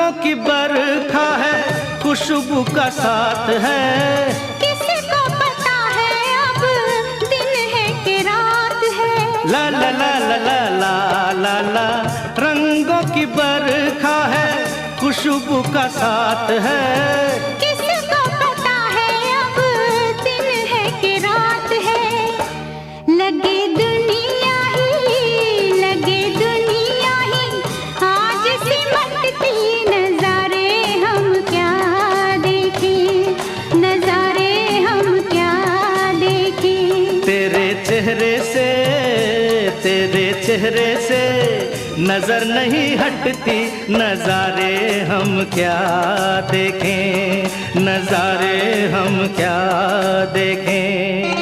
रंगों की बरखा है, खुशबू का साथ है। किसको पता है अब दिन है कि रात है। ला ला ला ला ला ला ला ला, रंगों की बरखा है, खुशबू का साथ है। किसको पता है अब दिन है कि रात है। लगे दुनिया ही आज सिमटती, नजारे हम क्या देखें, नजारे हम क्या देखें। तेरे चेहरे से नजर नहीं हटती, नजारे हम क्या देखें, नजारे हम क्या देखें।